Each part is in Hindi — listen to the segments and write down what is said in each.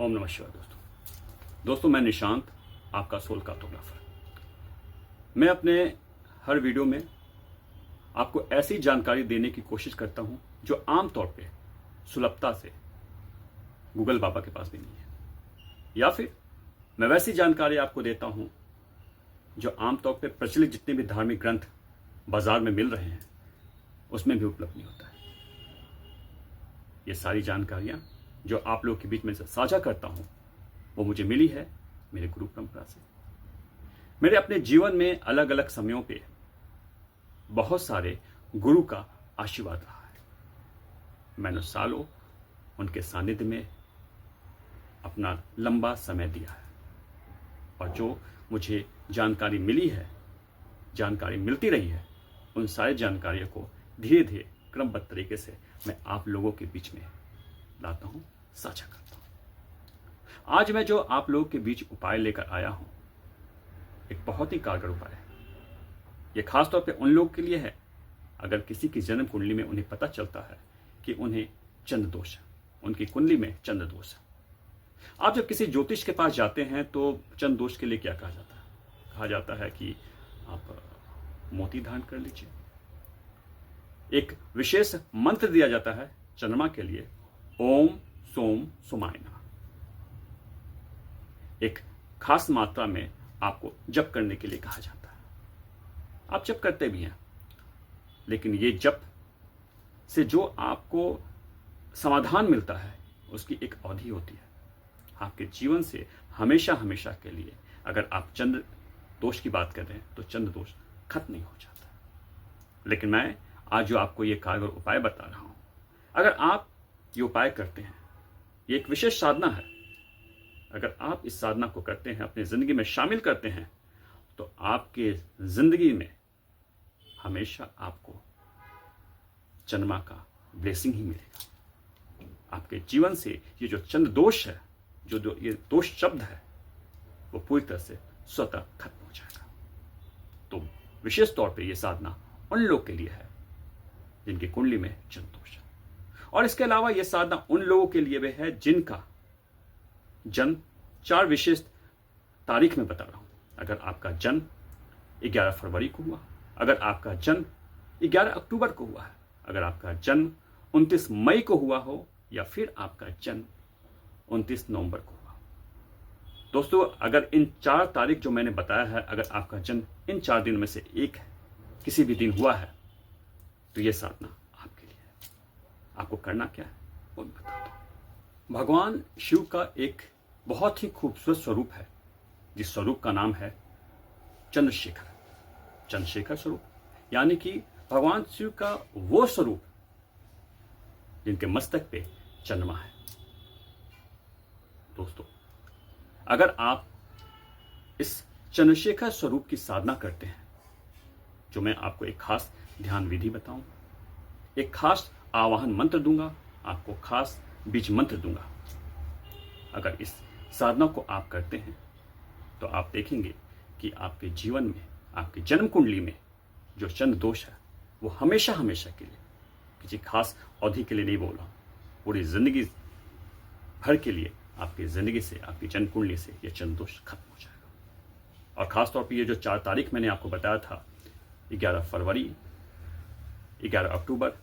ओम नमः शिवाय। दोस्तों मैं निशांत, आपका सोल कार्टोग्राफर। मैं अपने हर वीडियो में आपको ऐसी जानकारी देने की कोशिश करता हूं जो आमतौर पे सुलभता से गूगल बाबा के पास भी नहीं है, या फिर मैं वैसी जानकारी आपको देता हूं जो आमतौर पे प्रचलित जितने भी धार्मिक ग्रंथ बाजार में मिल रहे हैं उसमें भी उपलब्ध नहीं होता है। ये सारी जानकारियां जो आप लोगों के बीच में साझा करता हूं वो मुझे मिली है मेरे गुरु परंपरा से। मेरे अपने जीवन में अलग अलग समयों पे बहुत सारे गुरु का आशीर्वाद रहा है। मैंने सालों उनके सानिध्य में अपना लंबा समय दिया है और जो मुझे जानकारी मिली है, जानकारी मिलती रही है, उन सारी जानकारियों को धीरे धीरे क्रमबद्ध तरीके से मैं आप लोगों के बीच में लाता हूं, साझा करता हूं। आज मैं जो आप लोगों के बीच उपाय लेकर आया हूं एक बहुत ही कारगर उपाय है। यह खासतौर पे उन लोगों के लिए है अगर किसी की जन्म कुंडली में उन्हें पता चलता है कि उन्हें चंद्र दोष है, उनकी कुंडली में चंद्र दोष है। आप जब किसी ज्योतिष के पास जाते हैं तो चंद्र दोष के लिए क्या कहा जाता है? कहा जाता है कि आप मोती धारण कर लीजिए। एक विशेष मंत्र दिया जाता है चंद्रमा के लिए, ओम सोम सोमाय नमः। एक खास मात्रा में आपको जप करने के लिए कहा जाता है। आप जप करते भी हैं, लेकिन ये जप से जो आपको समाधान मिलता है उसकी एक अवधि होती है। आपके जीवन से हमेशा हमेशा के लिए अगर आप चंद्र दोष की बात कर रहे हैं तो चंद्र दोष खत्म नहीं हो जाता। लेकिन मैं आज जो आपको ये कारगर उपाय बता रहा हूं, अगर आप ये उपाय करते हैं, ये एक विशेष साधना है, अगर आप इस साधना को करते हैं, अपनी जिंदगी में शामिल करते हैं, तो आपके जिंदगी में हमेशा आपको चंद्रमा का ब्लेसिंग ही मिलेगा। आपके जीवन से ये जो चंद्र दोष है, जो ये दोष शब्द है, वो पूरी तरह से स्वतः खत्म हो जाएगा। तो विशेष तौर पे ये साधना उन लोगों के लिए है जिनकी कुंडली में चंद्र दोष है। और इसके अलावा यह साधना उन लोगों के लिए भी है जिनका जन्म 4 विशेष तारीख में बता रहा हूं। अगर आपका जन्म 11 फरवरी को हुआ, अगर आपका जन्म 11 अक्टूबर को हुआ है, अगर आपका जन्म 29 मई को हुआ हो, या फिर आपका जन्म 29 नवंबर को हुआ। दोस्तों, अगर इन 4 तारीख जो मैंने बताया है, अगर आपका जन्म इन 4 दिनों में से एक है, किसी भी दिन हुआ है, तो यह साधना आपके लिए है। आपको करना क्या है वो मैं बताता हूं। भगवान शिव का एक बहुत ही खूबसूरत स्वरूप है, जिस स्वरूप का नाम है चंद्रशेखर। चंद्रशेखर स्वरूप यानी कि भगवान शिव का वो स्वरूप जिनके मस्तक पे चंद्रमा है। दोस्तों, अगर आप इस चंद्रशेखर स्वरूप की साधना करते हैं, जो मैं आपको एक खास ध्यान विधि बताऊं, एक खास आवाहन मंत्र दूंगा, आपको खास बीज मंत्र दूंगा। अगर इस साधना को आप करते हैं तो आप देखेंगे कि आपके जीवन में, आपकी जन्म कुंडली में जो चंद्र दोष है वो हमेशा हमेशा के लिए, किसी खास अवधि के लिए नहीं बोल रहा हूं, पूरी जिंदगी भर के लिए आपकी जिंदगी से, आपकी जन्म कुंडली से यह चंद्र दोष खत्म हो जाएगा। और खासतौर पर ये जो 4 तारीख मैंने आपको बताया था, 11 फरवरी, 11 अक्टूबर,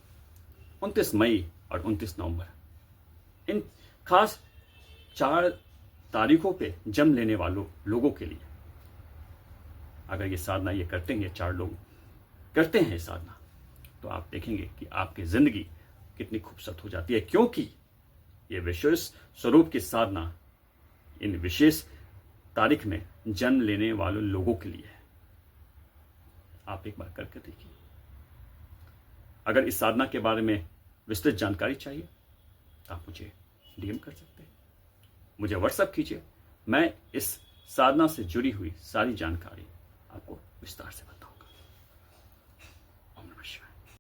29 मई और 29 नवंबर, इन खास 4 तारीखों पे जन्म लेने वालों लोगों के लिए अगर ये साधना ये करते हैं, 4 लोग करते हैं ये साधना, तो आप देखेंगे कि आपकी जिंदगी कितनी खूबसूरत हो जाती है, क्योंकि ये विशेष स्वरूप की साधना इन विशेष तारीख में जन्म लेने वालों लोगों के लिए है। आप एक बार करके देखिए। अगर इस साधना के बारे में विस्तृत जानकारी चाहिए तो आप मुझे डीएम कर सकते हैं, मुझे व्हाट्सएप कीजिए। मैं इस साधना से जुड़ी हुई सारी जानकारी आपको विस्तार से बताऊंगा।